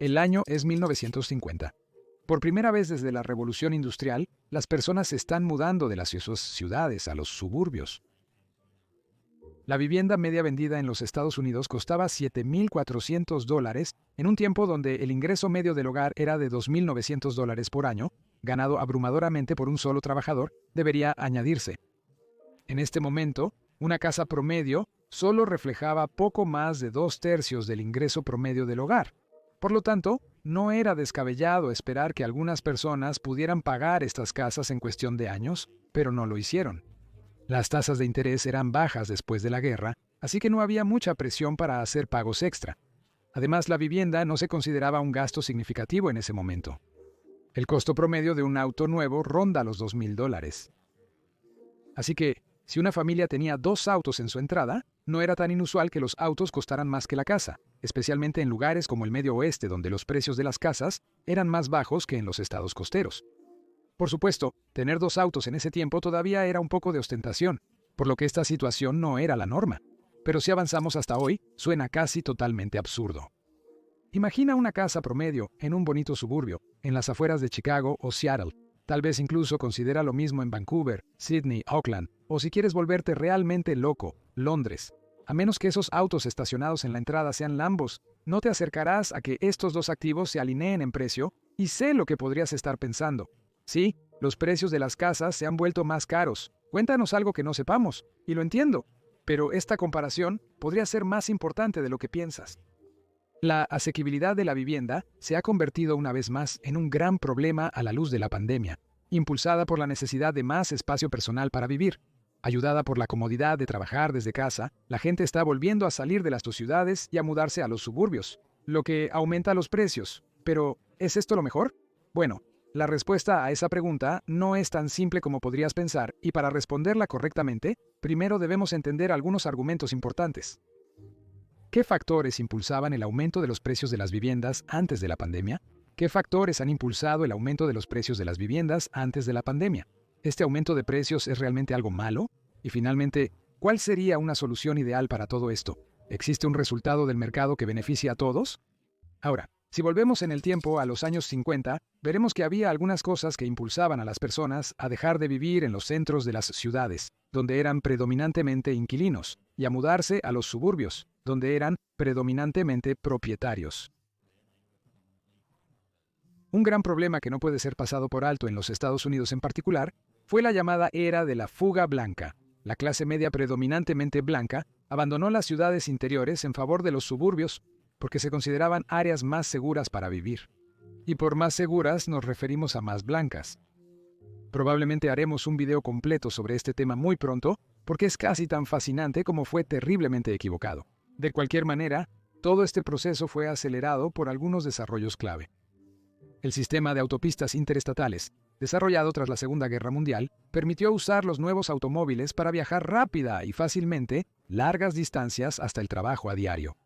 El año es 1950. Por primera vez desde la Revolución Industrial, las personas se están mudando de las ciudades a los suburbios. La vivienda media vendida en los Estados Unidos costaba $7,400 en un tiempo donde el ingreso medio del hogar era de $2,900 por año, ganado abrumadoramente por un solo trabajador, debería añadirse. En este momento, una casa promedio solo reflejaba poco más de 2/3 del ingreso promedio del hogar. Por lo tanto, no era descabellado esperar que algunas personas pudieran pagar estas casas en cuestión de años, pero no lo hicieron. Las tasas de interés eran bajas después de la guerra, así que no había mucha presión para hacer pagos extra. Además, la vivienda no se consideraba un gasto significativo en ese momento. El costo promedio de un auto nuevo ronda los $2,000. Así que, si una familia tenía 2 autos en su entrada, no era tan inusual que los autos costaran más que la casa, especialmente en lugares como el Medio Oeste, donde los precios de las casas eran más bajos que en los estados costeros. Por supuesto, tener 2 autos en ese tiempo todavía era un poco de ostentación, por lo que esta situación no era la norma. Pero si avanzamos hasta hoy, suena casi totalmente absurdo. Imagina una casa promedio en un bonito suburbio, en las afueras de Chicago o Seattle. Tal vez incluso considera lo mismo en Vancouver, Sydney, Auckland, o si quieres volverte realmente loco, Londres. A menos que esos autos estacionados en la entrada sean Lambos, no te acercarás a que estos 2 activos se alineen en precio, y sé lo que podrías estar pensando. Sí, los precios de las casas se han vuelto más caros. Cuéntanos algo que no sepamos, y lo entiendo, pero esta comparación podría ser más importante de lo que piensas. La asequibilidad de la vivienda se ha convertido una vez más en un gran problema a la luz de la pandemia, impulsada por la necesidad de más espacio personal para vivir. Ayudada por la comodidad de trabajar desde casa, la gente está volviendo a salir de las ciudades y a mudarse a los suburbios, lo que aumenta los precios. Pero, ¿es esto lo mejor? Bueno, la respuesta a esa pregunta no es tan simple como podrías pensar, y para responderla correctamente, primero debemos entender algunos argumentos importantes. ¿Qué factores impulsaban el aumento de los precios de las viviendas antes de la pandemia? ¿Qué factores han impulsado el aumento de los precios de las viviendas antes de la pandemia? ¿Este aumento de precios es realmente algo malo? Y finalmente, ¿cuál sería una solución ideal para todo esto? ¿Existe un resultado del mercado que beneficie a todos? Ahora, si volvemos en el tiempo a los años 50, veremos que había algunas cosas que impulsaban a las personas a dejar de vivir en los centros de las ciudades, donde eran predominantemente inquilinos, y a mudarse a los suburbios, donde eran predominantemente propietarios. Un gran problema que no puede ser pasado por alto en los Estados Unidos en particular fue la llamada era de la fuga blanca. La clase media predominantemente blanca abandonó las ciudades interiores en favor de los suburbios porque se consideraban áreas más seguras para vivir. Y por más seguras nos referimos a más blancas. Probablemente haremos un video completo sobre este tema muy pronto, porque es casi tan fascinante como fue terriblemente equivocado. De cualquier manera, todo este proceso fue acelerado por algunos desarrollos clave. El sistema de autopistas interestatales, desarrollado tras la Segunda Guerra Mundial, permitió usar los nuevos automóviles para viajar rápida y fácilmente largas distancias hasta el trabajo a diario.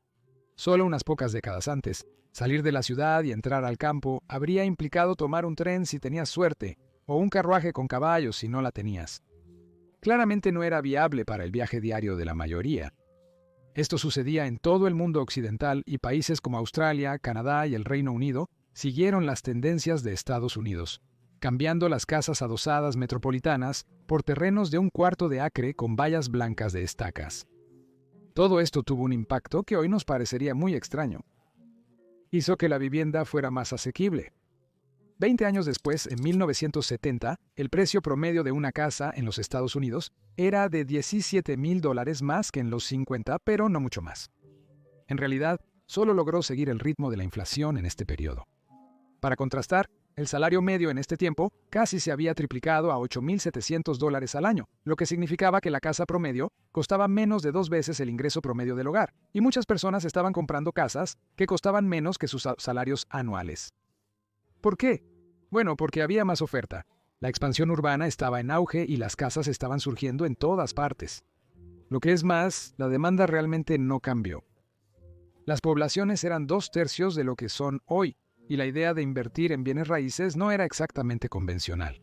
Solo unas pocas décadas antes, salir de la ciudad y entrar al campo habría implicado tomar un tren si tenías suerte, o un carruaje con caballos si no la tenías. Claramente no era viable para el viaje diario de la mayoría. Esto sucedía en todo el mundo occidental y países como Australia, Canadá y el Reino Unido siguieron las tendencias de Estados Unidos, cambiando las casas adosadas metropolitanas por terrenos de 1/4 de acre con vallas blancas de estacas. Todo esto tuvo un impacto que hoy nos parecería muy extraño. Hizo que la vivienda fuera más asequible. 20 años después, en 1970, el precio promedio de una casa en los Estados Unidos era de $17,000 más que en los 50, pero no mucho más. En realidad, solo logró seguir el ritmo de la inflación en este periodo. Para contrastar, el salario medio en este tiempo casi se había triplicado a $8,700 al año, lo que significaba que la casa promedio costaba menos de 2 veces el ingreso promedio del hogar, y muchas personas estaban comprando casas que costaban menos que sus salarios anuales. ¿Por qué? Bueno, porque había más oferta. La expansión urbana estaba en auge y las casas estaban surgiendo en todas partes. Lo que es más, la demanda realmente no cambió. Las poblaciones eran 2/3 de lo que son hoy, y la idea de invertir en bienes raíces no era exactamente convencional.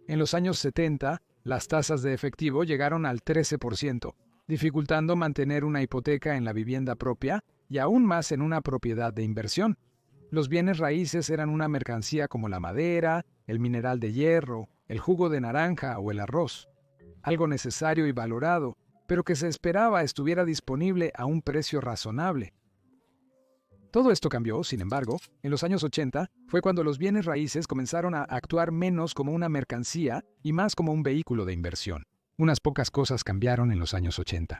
En los años 70, las tasas de efectivo llegaron al 13%, dificultando mantener una hipoteca en la vivienda propia y aún más en una propiedad de inversión. los bienes raíces eran una mercancía como la madera, el mineral de hierro, el jugo de naranja o el arroz, algo necesario y valorado, pero que se esperaba estuviera disponible a un precio razonable. Todo esto cambió, sin embargo, en los años 80 fue cuando los bienes raíces comenzaron a actuar menos como una mercancía y más como un vehículo de inversión. Unas pocas cosas cambiaron en los años 80.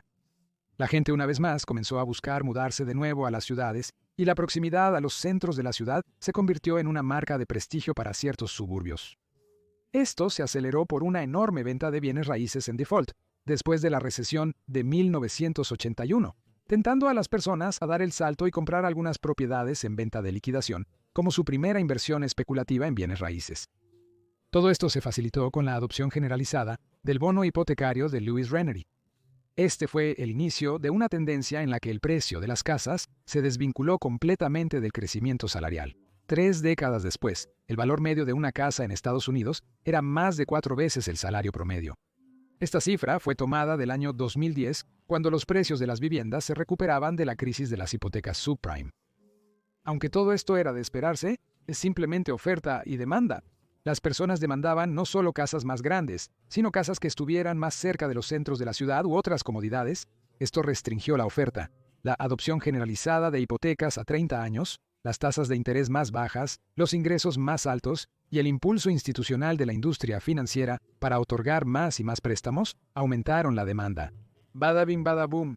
La gente una vez más comenzó a buscar mudarse de nuevo a las ciudades y la proximidad a los centros de la ciudad se convirtió en una marca de prestigio para ciertos suburbios. Esto se aceleró por una enorme venta de bienes raíces en default, después de la recesión de 1981. Tentando a las personas a dar el salto y comprar algunas propiedades en venta de liquidación, como su primera inversión especulativa en bienes raíces. Todo esto se facilitó con la adopción generalizada del bono hipotecario de Lewis Rennery. Este fue el inicio de una tendencia en la que el precio de las casas se desvinculó completamente del crecimiento salarial. 3 décadas después, el valor medio de una casa en Estados Unidos era más de 4 veces el salario promedio. Esta cifra fue tomada del año 2010, cuando los precios de las viviendas se recuperaban de la crisis de las hipotecas subprime. Aunque todo esto era de esperarse, es simplemente oferta y demanda. Las personas demandaban no solo casas más grandes, sino casas que estuvieran más cerca de los centros de la ciudad u otras comodidades. Esto restringió la oferta. La adopción generalizada de hipotecas a 30 años, las tasas de interés más bajas, los ingresos más altos y el impulso institucional de la industria financiera para otorgar más y más préstamos aumentaron la demanda. Bada bing bada boom.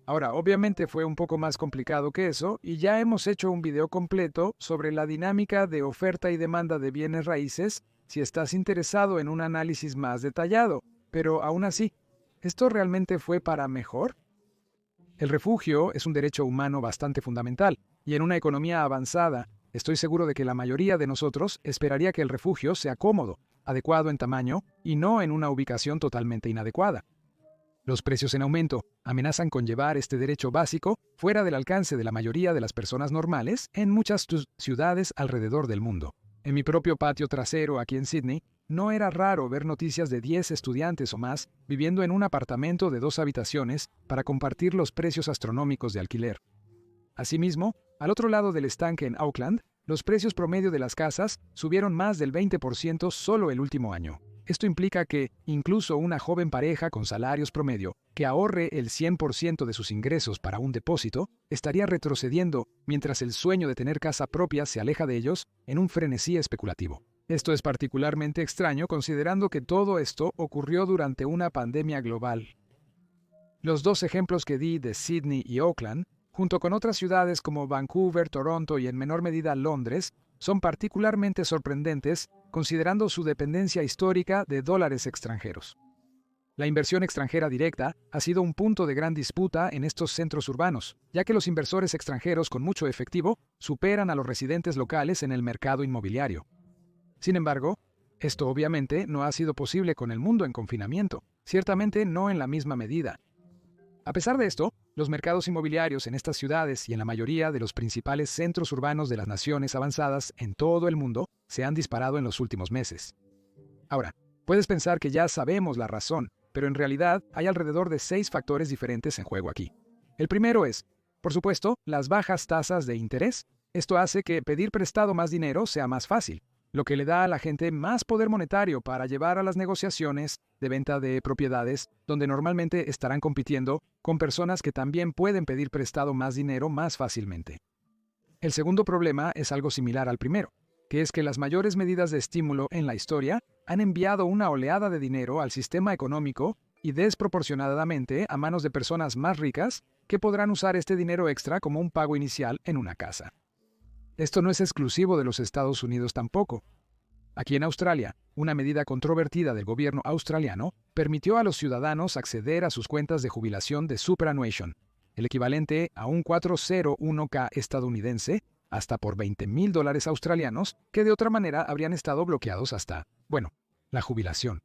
Ahora, obviamente fue un poco más complicado que eso y ya hemos hecho un video completo sobre la dinámica de oferta y demanda de bienes raíces si estás interesado en un análisis más detallado. Pero aún así, ¿esto realmente fue para mejor? El refugio es un derecho humano bastante fundamental y en una economía avanzada, estoy seguro de que la mayoría de nosotros esperaría que el refugio sea cómodo, adecuado en tamaño y no en una ubicación totalmente inadecuada. Los precios en aumento amenazan con llevar este derecho básico fuera del alcance de la mayoría de las personas normales en muchas ciudades alrededor del mundo. En mi propio patio trasero aquí en Sydney, no era raro ver noticias de 10 estudiantes o más viviendo en un apartamento de 2 habitaciones para compartir los precios astronómicos de alquiler. Asimismo, al otro lado del estanque en Auckland, los precios promedio de las casas subieron más del 20% solo el último año. Esto implica que, incluso una joven pareja con salarios promedio que ahorre el 100% de sus ingresos para un depósito, estaría retrocediendo mientras el sueño de tener casa propia se aleja de ellos en un frenesí especulativo. Esto es particularmente extraño considerando que todo esto ocurrió durante una pandemia global. Los 2 ejemplos que di de Sydney y Auckland, junto con otras ciudades como Vancouver, Toronto y en menor medida Londres, son particularmente sorprendentes considerando su dependencia histórica de dólares extranjeros. La inversión extranjera directa ha sido un punto de gran disputa en estos centros urbanos, ya que los inversores extranjeros con mucho efectivo superan a los residentes locales en el mercado inmobiliario. Sin embargo, esto obviamente no ha sido posible con el mundo en confinamiento, ciertamente no en la misma medida. A pesar de esto, los mercados inmobiliarios en estas ciudades y en la mayoría de los principales centros urbanos de las naciones avanzadas en todo el mundo se han disparado en los últimos meses. Ahora, puedes pensar que ya sabemos la razón, pero en realidad hay alrededor de 6 factores diferentes en juego aquí. El primero es, por supuesto, las bajas tasas de interés. Esto hace que pedir prestado más dinero sea más fácil, lo que le da a la gente más poder monetario para llevar a las negociaciones de venta de propiedades, donde normalmente estarán compitiendo con personas que también pueden pedir prestado más dinero más fácilmente. El segundo problema es algo similar al primero, que es que las mayores medidas de estímulo en la historia han enviado una oleada de dinero al sistema económico y desproporcionadamente a manos de personas más ricas que podrán usar este dinero extra como un pago inicial en una casa. Esto no es exclusivo de los Estados Unidos tampoco. Aquí en Australia, una medida controvertida del gobierno australiano permitió a los ciudadanos acceder a sus cuentas de jubilación de superannuation, el equivalente a un 401k estadounidense, hasta por $20,000 australianos, que de otra manera habrían estado bloqueados hasta, la jubilación.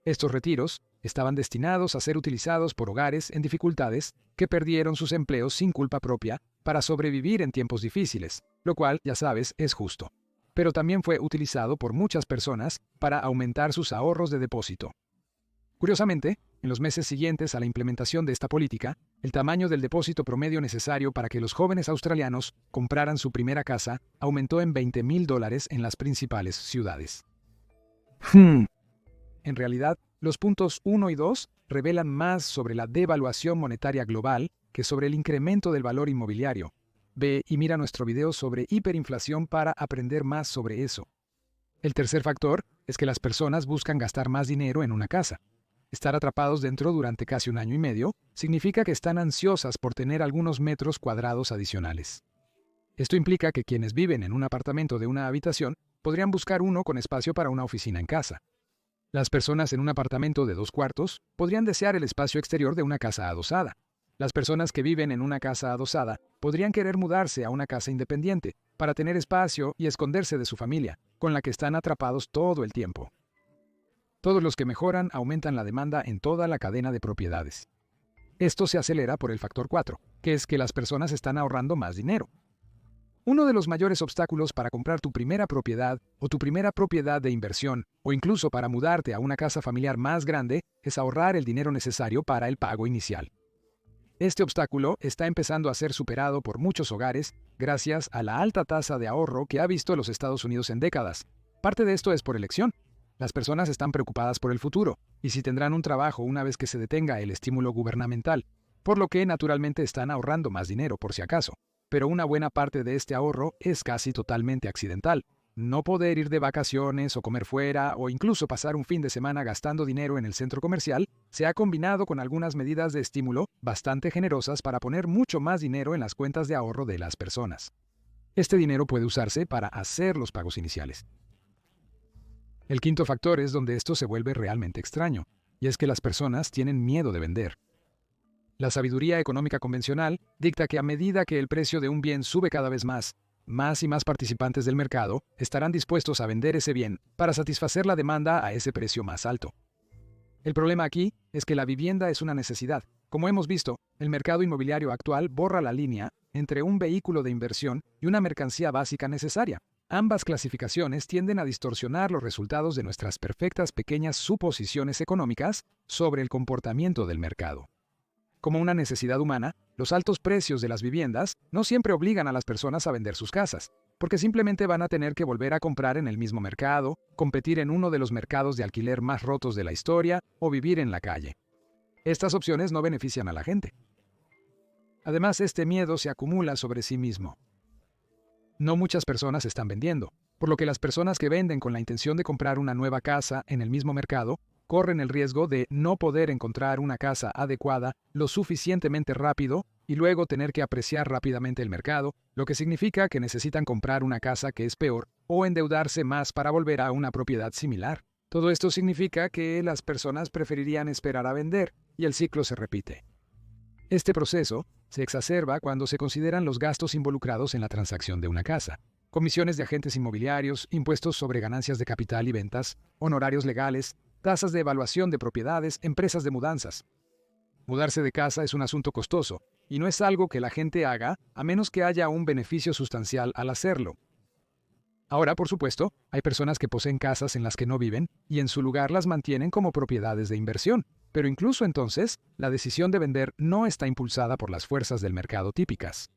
Estos retiros estaban destinados a ser utilizados por hogares en dificultades que perdieron sus empleos sin culpa propia para sobrevivir en tiempos difíciles, lo cual, ya sabes, es justo. Pero también fue utilizado por muchas personas para aumentar sus ahorros de depósito. Curiosamente, en los meses siguientes a la implementación de esta política, el tamaño del depósito promedio necesario para que los jóvenes australianos compraran su primera casa aumentó en $20,000 en las principales ciudades. En realidad, los puntos 1 y 2 revelan más sobre la devaluación monetaria global que sobre el incremento del valor inmobiliario. Ve y mira nuestro video sobre hiperinflación para aprender más sobre eso. El tercer factor es que las personas buscan gastar más dinero en una casa. Estar atrapados dentro durante casi un año y medio significa que están ansiosas por tener algunos metros cuadrados adicionales. Esto implica que quienes viven en un apartamento de una habitación podrían buscar uno con espacio para una oficina en casa. Las personas en un apartamento de 2 cuartos podrían desear el espacio exterior de una casa adosada. Las personas que viven en una casa adosada podrían querer mudarse a una casa independiente para tener espacio y esconderse de su familia, con la que están atrapados todo el tiempo. Todos los que mejoran aumentan la demanda en toda la cadena de propiedades. Esto se acelera por el factor 4, que es que las personas están ahorrando más dinero. Uno de los mayores obstáculos para comprar tu primera propiedad o tu primera propiedad de inversión, o incluso para mudarte a una casa familiar más grande, es ahorrar el dinero necesario para el pago inicial. Este obstáculo está empezando a ser superado por muchos hogares gracias a la alta tasa de ahorro que ha visto los Estados Unidos en décadas. Parte de esto es por elección. Las personas están preocupadas por el futuro y si tendrán un trabajo una vez que se detenga el estímulo gubernamental, por lo que naturalmente están ahorrando más dinero por si acaso. Pero una buena parte de este ahorro es casi totalmente accidental. No poder ir de vacaciones o comer fuera o incluso pasar un fin de semana gastando dinero en el centro comercial se ha combinado con algunas medidas de estímulo bastante generosas para poner mucho más dinero en las cuentas de ahorro de las personas. Este dinero puede usarse para hacer los pagos iniciales. El quinto factor es donde esto se vuelve realmente extraño, y es que las personas tienen miedo de vender. La sabiduría económica convencional dicta que a medida que el precio de un bien sube cada vez más y más participantes del mercado estarán dispuestos a vender ese bien para satisfacer la demanda a ese precio más alto. El problema aquí es que la vivienda es una necesidad. Como hemos visto, el mercado inmobiliario actual borra la línea entre un vehículo de inversión y una mercancía básica necesaria. Ambas clasificaciones tienden a distorsionar los resultados de nuestras perfectas pequeñas suposiciones económicas sobre el comportamiento del mercado. Como una necesidad humana, los altos precios de las viviendas no siempre obligan a las personas a vender sus casas, porque simplemente van a tener que volver a comprar en el mismo mercado, competir en uno de los mercados de alquiler más rotos de la historia o vivir en la calle. Estas opciones no benefician a la gente. Además, este miedo se acumula sobre sí mismo. No muchas personas están vendiendo, por lo que las personas que venden con la intención de comprar una nueva casa en el mismo mercado corren el riesgo de no poder encontrar una casa adecuada lo suficientemente rápido y luego tener que apreciar rápidamente el mercado, lo que significa que necesitan comprar una casa que es peor o endeudarse más para volver a una propiedad similar. Todo esto significa que las personas preferirían esperar a vender y el ciclo se repite. Este proceso se exacerba cuando se consideran los gastos involucrados en la transacción de una casa. Comisiones de agentes inmobiliarios, impuestos sobre ganancias de capital y ventas, honorarios legales, tasas de evaluación de propiedades, empresas de mudanzas. Mudarse de casa es un asunto costoso, y no es algo que la gente haga a menos que haya un beneficio sustancial al hacerlo. Ahora, por supuesto, hay personas que poseen casas en las que no viven y en su lugar las mantienen como propiedades de inversión. Pero incluso entonces, la decisión de vender no está impulsada por las fuerzas del mercado típicas.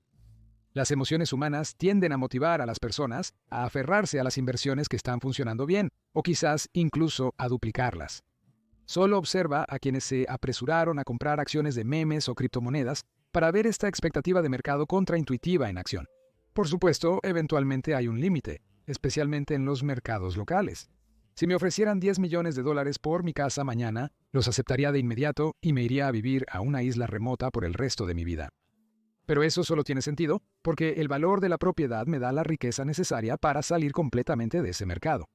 Las emociones humanas tienden a motivar a las personas a aferrarse a las inversiones que están funcionando bien, o quizás incluso a duplicarlas. Solo observa a quienes se apresuraron a comprar acciones de memes o criptomonedas para ver esta expectativa de mercado contraintuitiva en acción. Por supuesto, eventualmente hay un límite, especialmente en los mercados locales. Si me ofrecieran $10 millones por mi casa mañana, los aceptaría de inmediato y me iría a vivir a una isla remota por el resto de mi vida. Pero eso solo tiene sentido porque el valor de la propiedad me da la riqueza necesaria para salir completamente de ese mercado.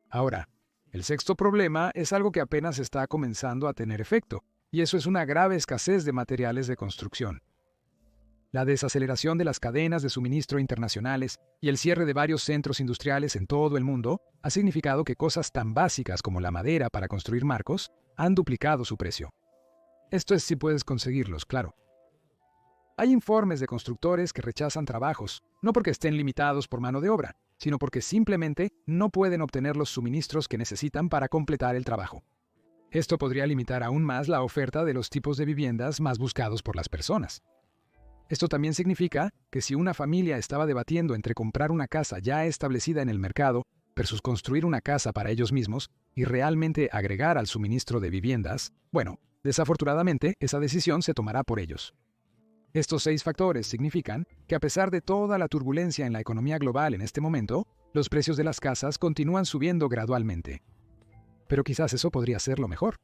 Ahora, el sexto problema es algo que apenas está comenzando a tener efecto, y eso es una grave escasez de materiales de construcción. La desaceleración de las cadenas de suministro internacionales y el cierre de varios centros industriales en todo el mundo ha significado que cosas tan básicas como la madera para construir marcos han duplicado su precio. Esto es si puedes conseguirlos, claro. Hay informes de constructores que rechazan trabajos, no porque estén limitados por mano de obra, sino porque simplemente no pueden obtener los suministros que necesitan para completar el trabajo. Esto podría limitar aún más la oferta de los tipos de viviendas más buscados por las personas. Esto también significa que si una familia estaba debatiendo entre comprar una casa ya establecida en el mercado versus construir una casa para ellos mismos y realmente agregar al suministro de viviendas, bueno, desafortunadamente esa decisión se tomará por ellos. Estos 6 factores significan que a pesar de toda la turbulencia en la economía global en este momento, los precios de las casas continúan subiendo gradualmente. Pero quizás eso podría ser lo mejor.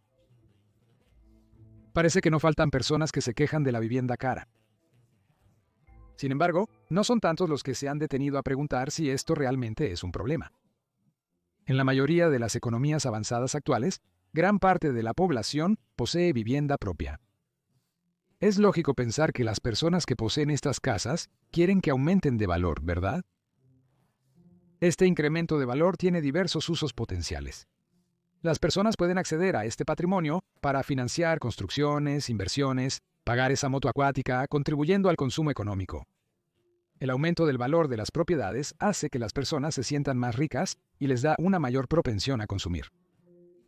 Parece que no faltan personas que se quejan de la vivienda cara. Sin embargo, no son tantos los que se han detenido a preguntar si esto realmente es un problema. En la mayoría de las economías avanzadas actuales, gran parte de la población posee vivienda propia. Es lógico pensar que las personas que poseen estas casas quieren que aumenten de valor, ¿verdad? Este incremento de valor tiene diversos usos potenciales. Las personas pueden acceder a este patrimonio para financiar construcciones, inversiones, pagar esa moto acuática, contribuyendo al consumo económico. El aumento del valor de las propiedades hace que las personas se sientan más ricas y les da una mayor propensión a consumir.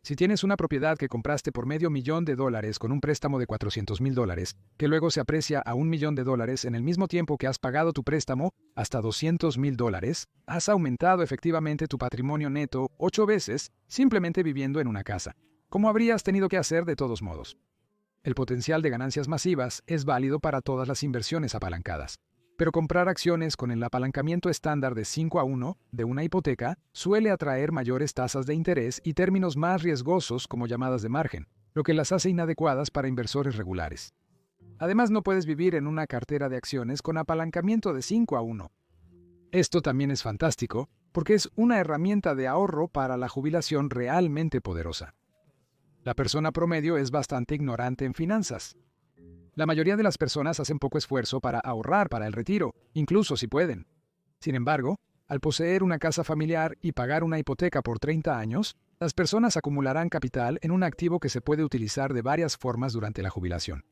Si tienes una propiedad que compraste por $500,000 con un préstamo de $400,000, que luego se aprecia a $1,000,000 en el mismo tiempo que has pagado tu préstamo hasta $200,000, has aumentado efectivamente tu patrimonio neto 8 veces simplemente viviendo en una casa, como habrías tenido que hacer de todos modos. El potencial de ganancias masivas es válido para todas las inversiones apalancadas. Pero comprar acciones con el apalancamiento estándar de 5-1 de una hipoteca suele atraer mayores tasas de interés y términos más riesgosos como llamadas de margen, lo que las hace inadecuadas para inversores regulares. Además, no puedes vivir en una cartera de acciones con apalancamiento de 5-1. Esto también es fantástico porque es una herramienta de ahorro para la jubilación realmente poderosa. La persona promedio es bastante ignorante en finanzas. La mayoría de las personas hacen poco esfuerzo para ahorrar para el retiro, incluso si pueden. Sin embargo, al poseer una casa familiar y pagar una hipoteca por 30 años, las personas acumularán capital en un activo que se puede utilizar de varias formas durante la jubilación.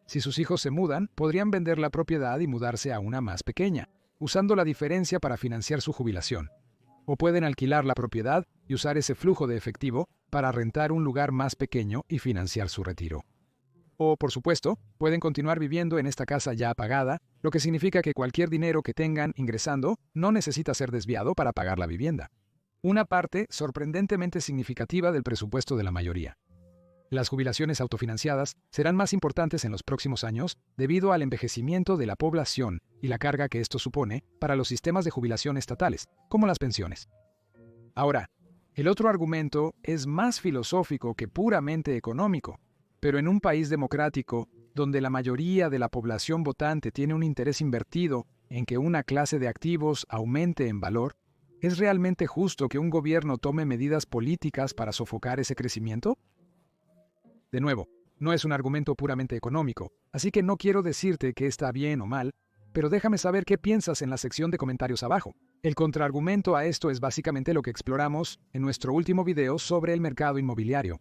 Si sus hijos se mudan, podrían vender la propiedad y mudarse a una más pequeña, usando la diferencia para financiar su jubilación. O pueden alquilar la propiedad y usar ese flujo de efectivo para rentar un lugar más pequeño y financiar su retiro. O, por supuesto, pueden continuar viviendo en esta casa ya pagada, lo que significa que cualquier dinero que tengan ingresando no necesita ser desviado para pagar la vivienda. Una parte sorprendentemente significativa del presupuesto de la mayoría. Las jubilaciones autofinanciadas serán más importantes en los próximos años debido al envejecimiento de la población y la carga que esto supone para los sistemas de jubilación estatales, como las pensiones. Ahora, el otro argumento es más filosófico que puramente económico. Pero en un país democrático, donde la mayoría de la población votante tiene un interés invertido en que una clase de activos aumente en valor, ¿es realmente justo que un gobierno tome medidas políticas para sofocar ese crecimiento? De nuevo, no es un argumento puramente económico, así que no quiero decirte que está bien o mal, pero déjame saber qué piensas en la sección de comentarios abajo. El contraargumento a esto es básicamente lo que exploramos en nuestro último video sobre el mercado inmobiliario.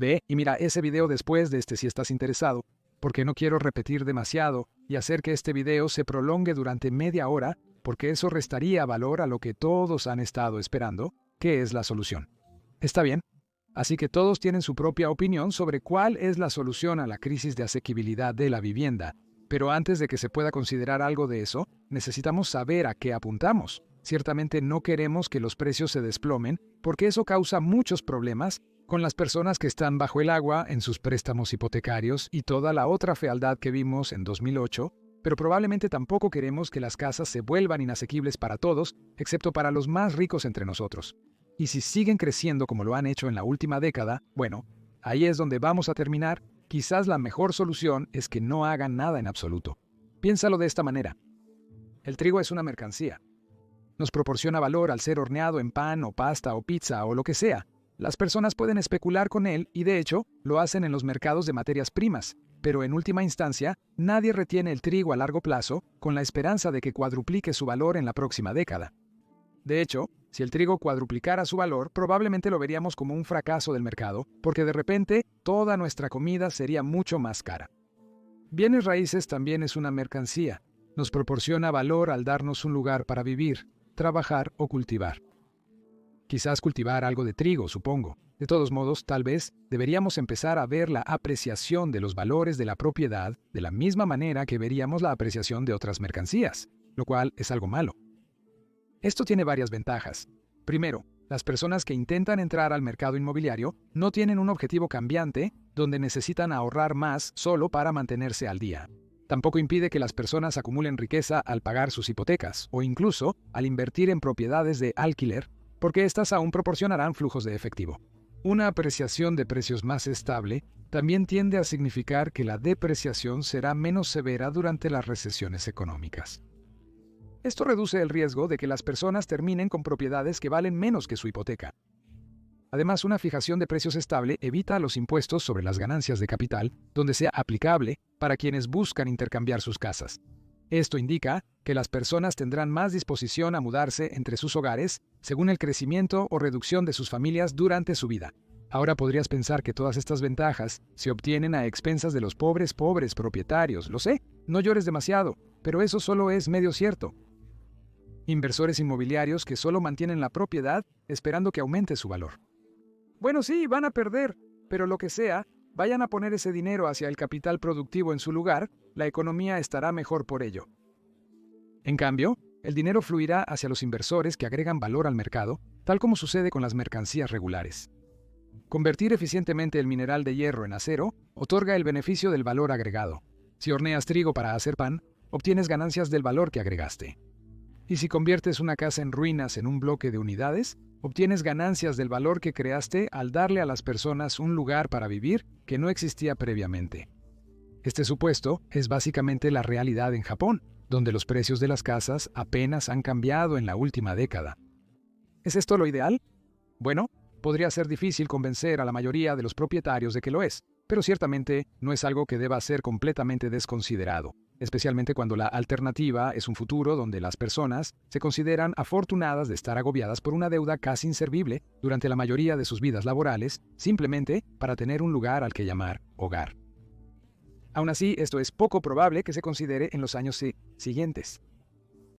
Ve y mira ese video después de este si estás interesado, porque no quiero repetir demasiado y hacer que este video se prolongue durante media hora, porque eso restaría valor a lo que todos han estado esperando, que es la solución. ¿Está bien? Así que todos tienen su propia opinión sobre cuál es la solución a la crisis de asequibilidad de la vivienda, pero antes de que se pueda considerar algo de eso, necesitamos saber a qué apuntamos. Ciertamente no queremos que los precios se desplomen, porque eso causa muchos problemas con las personas que están bajo el agua en sus préstamos hipotecarios y toda la otra fealdad que vimos en 2008, pero probablemente tampoco queremos que las casas se vuelvan inasequibles para todos, excepto para los más ricos entre nosotros. Y si siguen creciendo como lo han hecho en la última década, bueno, ahí es donde vamos a terminar. Quizás la mejor solución es que no hagan nada en absoluto. Piénsalo de esta manera. El trigo es una mercancía. Nos proporciona valor al ser horneado en pan o pasta o pizza o lo que sea. Las personas pueden especular con él y, de hecho, lo hacen en los mercados de materias primas, pero en última instancia, nadie retiene el trigo a largo plazo con la esperanza de que cuadruplique su valor en la próxima década. De hecho, si el trigo cuadruplicara su valor, probablemente lo veríamos como un fracaso del mercado, porque de repente toda nuestra comida sería mucho más cara. Bienes raíces también es una mercancía. Nos proporciona valor al darnos un lugar para vivir, trabajar o cultivar. Quizás cultivar algo de trigo, supongo. De todos modos, tal vez deberíamos empezar a ver la apreciación de los valores de la propiedad de la misma manera que veríamos la apreciación de otras mercancías, lo cual es algo malo. Esto tiene varias ventajas. Primero, las personas que intentan entrar al mercado inmobiliario no tienen un objetivo cambiante donde necesitan ahorrar más solo para mantenerse al día. Tampoco impide que las personas acumulen riqueza al pagar sus hipotecas o incluso al invertir en propiedades de alquiler, porque éstas aún proporcionarán flujos de efectivo. Una apreciación de precios más estable también tiende a significar que la depreciación será menos severa durante las recesiones económicas. Esto reduce el riesgo de que las personas terminen con propiedades que valen menos que su hipoteca. Además, una fijación de precios estable evita los impuestos sobre las ganancias de capital, donde sea aplicable para quienes buscan intercambiar sus casas. Esto indica que las personas tendrán más disposición a mudarse entre sus hogares según el crecimiento o reducción de sus familias durante su vida. Ahora podrías pensar que todas estas ventajas se obtienen a expensas de los pobres propietarios. Lo sé, no llores demasiado, pero eso solo es medio cierto. Inversores inmobiliarios que solo mantienen la propiedad esperando que aumente su valor. Bueno, sí, van a perder, pero lo que sea, vayan a poner ese dinero hacia el capital productivo en su lugar, la economía estará mejor por ello. En cambio, el dinero fluirá hacia los inversores que agregan valor al mercado, tal como sucede con las mercancías regulares. Convertir eficientemente el mineral de hierro en acero otorga el beneficio del valor agregado. Si horneas trigo para hacer pan, obtienes ganancias del valor que agregaste. Y si conviertes una casa en ruinas en un bloque de unidades, obtienes ganancias del valor que creaste al darle a las personas un lugar para vivir que no existía previamente. Este supuesto es básicamente la realidad en Japón, donde los precios de las casas apenas han cambiado en la última década. ¿Es esto lo ideal? Bueno, podría ser difícil convencer a la mayoría de los propietarios de que lo es, pero ciertamente no es algo que deba ser completamente desconsiderado, especialmente cuando la alternativa es un futuro donde las personas se consideran afortunadas de estar agobiadas por una deuda casi inservible durante la mayoría de sus vidas laborales, simplemente para tener un lugar al que llamar hogar. Aún así, esto es poco probable que se considere en los años siguientes.